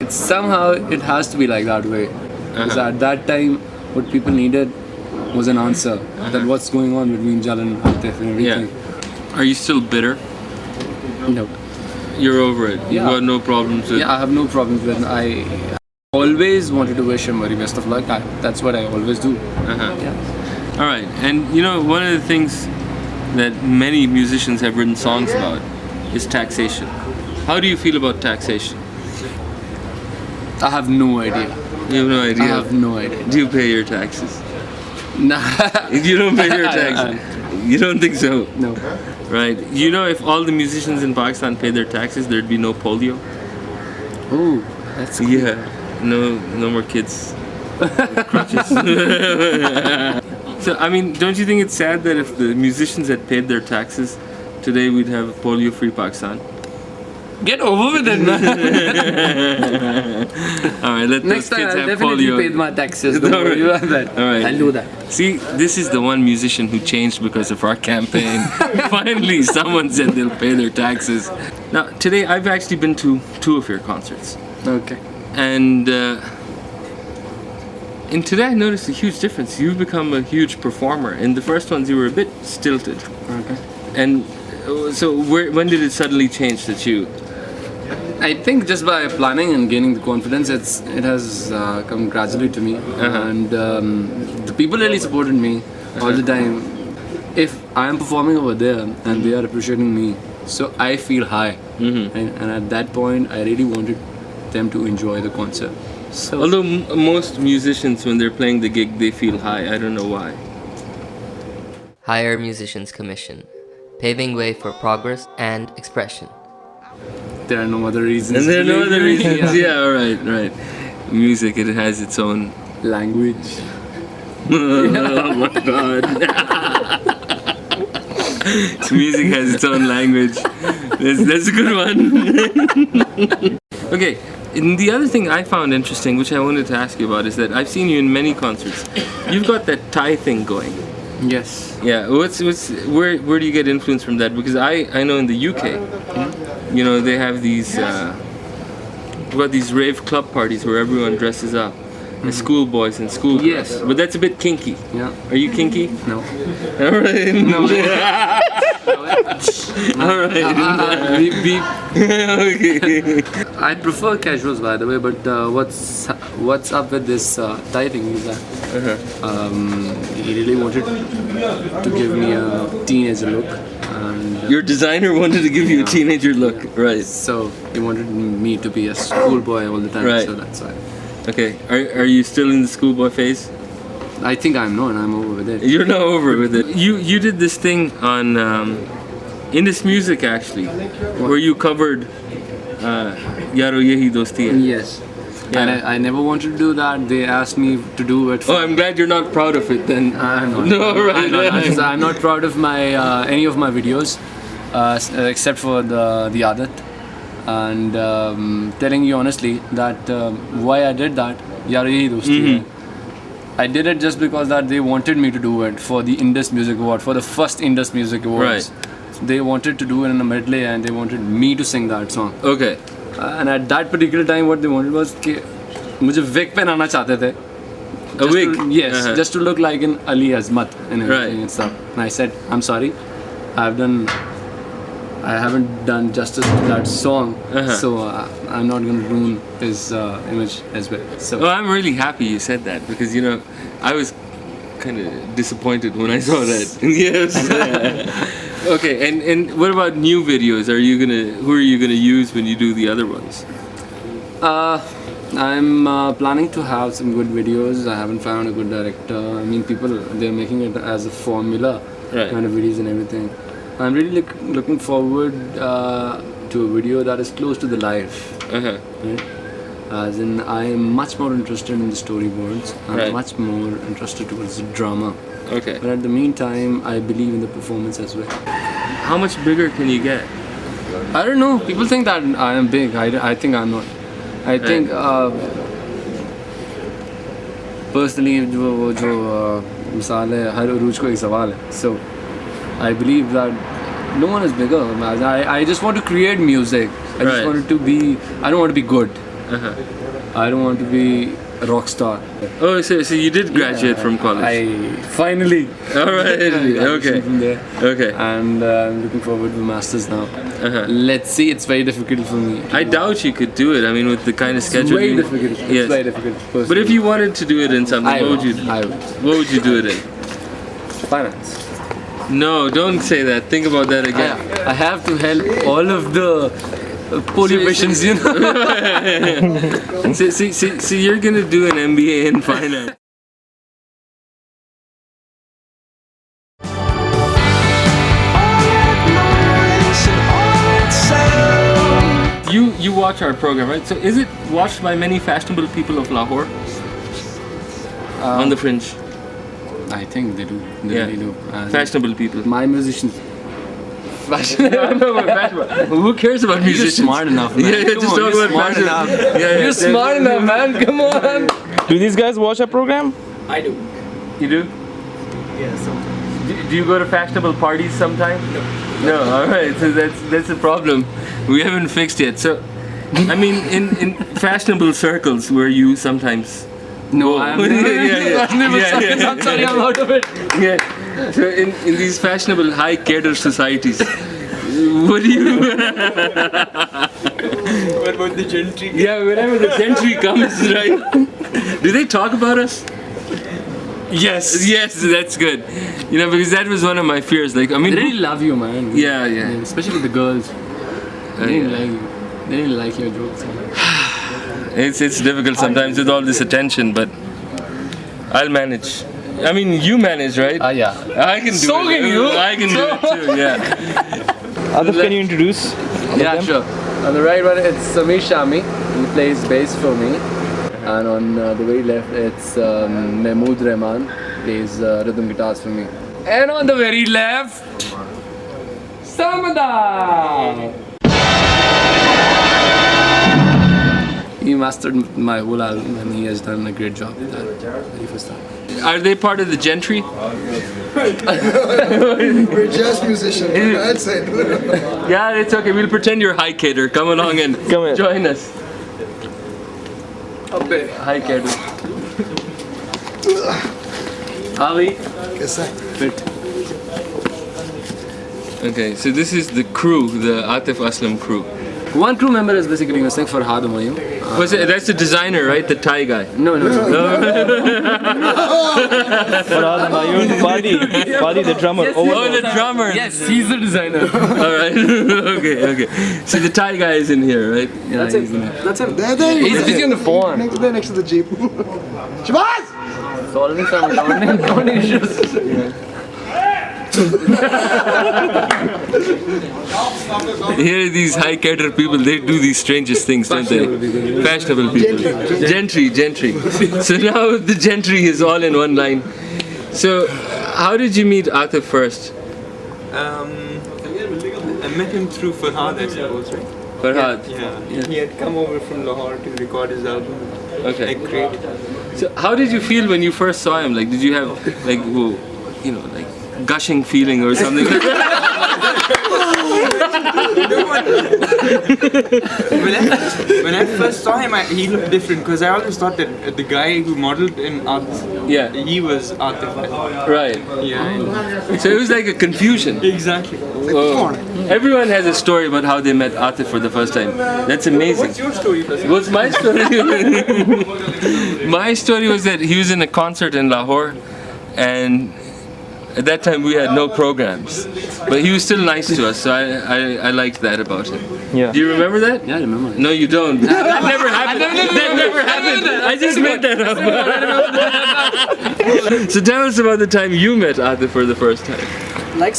It's somehow it has to be like that way. Because at that time, what people needed was an answer. That what's going on between Jal and Atif and everything. Yeah. Are you still bitter? No. You're over it. Yeah. You've got no problems with. Yeah, I have no problems with. I always wanted to wish him very best of luck. That's what I always do. Yeah. All right, and you know, one of the things that many musicians have written songs about is taxation. How do you feel about taxation? I have no idea. You have no idea. I have no idea. Do you pay your taxes? Nah. You don't pay your taxes. You don't think so? No. Right. You know, if all the musicians in Pakistan paid their taxes, there'd be no polio. Oh, that's cool. Yeah. No more kids. with crutches. So, I mean, don't you think it's sad that if the musicians had paid their taxes, today we'd have polio-free Pakistan? Get over with it, man. All right, let Next those time kids I'll have definitely polio. pay my taxes. Don't All worry right. about that. All right. I'll do that. See, this is the one musician who changed because of our campaign. Finally, someone said they'll pay their taxes. Now, today I've actually been to 2 of your concerts. Okay. And today I noticed a huge difference. You've become a huge performer. In the first ones, you were a bit stilted. Okay. And so, when did it suddenly change that you? I think just by planning and gaining the confidence, it has come gradually to me, and the people really supported me all the time. If I am performing over there and they are appreciating me, so I feel high, and at that point, I really wanted them to enjoy the concert. So, Although most musicians, when they're playing the gig, they feel high. I don't know why. Higher Musicians Commission, paving way for progress and expression. there are no other reasons. And there are no other believe me. reasons. Yeah, right. Music, it has its own Language. Oh my god. Music has its own language. That's a good one. Okay, and the other thing I found interesting, which I wanted to ask you about, is that I've seen you in many concerts. You've got that Thai thing going. Yes. Yeah, where do you get influence from that? Because I know in the UK, you know, they have these rave club parties where everyone dresses up. And schoolboys and schoolgirls. Yes. But that's a bit kinky. Yeah. Are you kinky? No. Alright. No. Alright. Okay. I prefer casuals, by the way, but what's up with this Thai thing is that he really wanted to give me a teenager look, and Your designer wanted to give you a teenager look, right? so he wanted me to be a schoolboy all the time. Right. So that's why. Okay. Are you still in the schoolboy phase? I think I'm not. I'm over with it. You're not over with it. You did this thing on Indus Music actually, where you covered Yaro Yehi Dosti Hai. Yes. Yeah. And I never wanted to do that. They asked me to do it. Oh, I'm glad you're not proud of it then. I'm not. No, right. I'm not proud of my any of my videos, except for the Adat. And telling you honestly that why I did that, Yaar Yehi Dosti Hai. I did it just because that they wanted me to do it for the Indus Music Award, for the first Indus Music Awards. Right. So they wanted to do it in a medley and they wanted me to sing that song. Okay. And at that particular time, what they wanted was कि मुझे wig पहनाना चाहते थे. A wig? Yes, just to look like an Ali Azmat and everything Right. and stuff. And I said, I'm sorry, I haven't done justice to that song, so I'm not going to ruin his image as well. So Well, I'm really happy you said that because, you know, I was kind of disappointed when I saw that. Yes. Okay, and what about new videos? Who are you gonna use when you do the other ones? I'm planning to have some good videos. I haven't found a good director. I mean, people, they're making it as a formula kind of videos and everything. I'm really looking forward to a video that is close to the life. Right? As in, I'm much more interested in the storyboards. I'm much more interested towards the drama. Okay. But at the meantime, I believe in the performance as well. How much bigger can you get? I don't know. People think that I am big. I think I'm not. I think personally, जो मिसाल है हर उरूज को एक सवाल है. So I believe that no one is bigger. I just want to create music. I just want it to be. I don't want to be good. I don't want to be a rock star. Oh, so you did graduate from college? I finally. All right. Okay. From there. Okay. And I'm looking forward to masters now. Let's see. It's very difficult for me. I doubt you could do it. I mean, with the kind of schedule. It's very difficult. Yes. It's very difficult. Personally. But if you wanted to do it in something, I what would you do? I would. What would you do it in? Finance. No, don't say that. Think about that again. I have to help all of the polyvisions, you know. So you're gonna do an MBA in finance. You watch our program, right? So is it watched by many fashionable people of Lahore? On the Fringe? I think they do. They really do. Fashionable people. My musicians. Who cares about musicians? You're smart enough, man. Yeah, just talk about smart fashion. enough. You're smart enough, man. Come on. Do these guys watch our program? I do. You do? Yeah, sometimes. Do you go to fashionable parties sometime? No. All right. So that's a problem we haven't fixed yet. So, I mean, in fashionable circles, where you sometimes. No, I'm I'm sorry, I'm out of it. Yeah. So in these fashionable high cater societies, what do you? What about the gentry? Yeah, whenever the gentry comes, right? Do they talk about us? Yes. Yes, that's good. You know, because that was one of my fears. Like, I mean, They really love you, man. Yeah. Especially the girls. They didn't like you. They didn't like your jokes. It's difficult sometimes with all this attention, but I'll manage. I mean, you manage, right? Yeah. I can do it. So can you. I can do it too. Yeah. Atif, can you introduce? Yeah, sure. On the right one, it's Samir Shami. He plays bass for me. And on the very left, it's Mahmood Rahman. Plays rhythm guitars for me. And on the very left, Samada. He mastered my whole album and he has done a great job with that very first time. Are they part of the gentry? We're just musicians. That's it. Yeah, it's okay. We'll pretend you're high cater. Come along and Come here. join us. High cater. Ali, Yes, sir. fit. Okay, so this is the crew, the Atif Aslam crew. One crew member is basically missing for Hasan. That's the designer, right? The Thai guy. No. Fadi, the drummer. Oh, the drummer. Yes, he's the designer. All right. okay. So the Thai guy is in here, right? Yeah, That's it. That's it. There He's busy on the phone. next to the Jeep. Shabazz! Solving some accounting issues. Here are these high cater people, they do these strangest things, don't they? Fashionable people. Gentry. So now the gentry is all in one line. So how did you meet Atif first? I met him through Farhad, I suppose, right? Farhad. Yeah. He had come over from Lahore to record his album. Okay. Like, great. So how did you feel when you first saw him? Like, did you have like, whoa, you know, like gushing feeling or something? When I first saw him, he looked different because I always thought that the guy who modeled in Atif, Yeah. he was Atif. Right. Yeah. So it was like a confusion. Exactly. Oh. Everyone has a story about how they met Atif for the first time. That's amazing. What's your story, Prasid? What's my story? My story was that he was in a concert in Lahore, and at that time we had no programs, but he was still nice to us, so I liked that about him. Yeah. Do you remember that? Yeah, I remember. No, you don't. That never happened. That never happened. I just made that up. So tell us about the time you met Atif for the first time. Like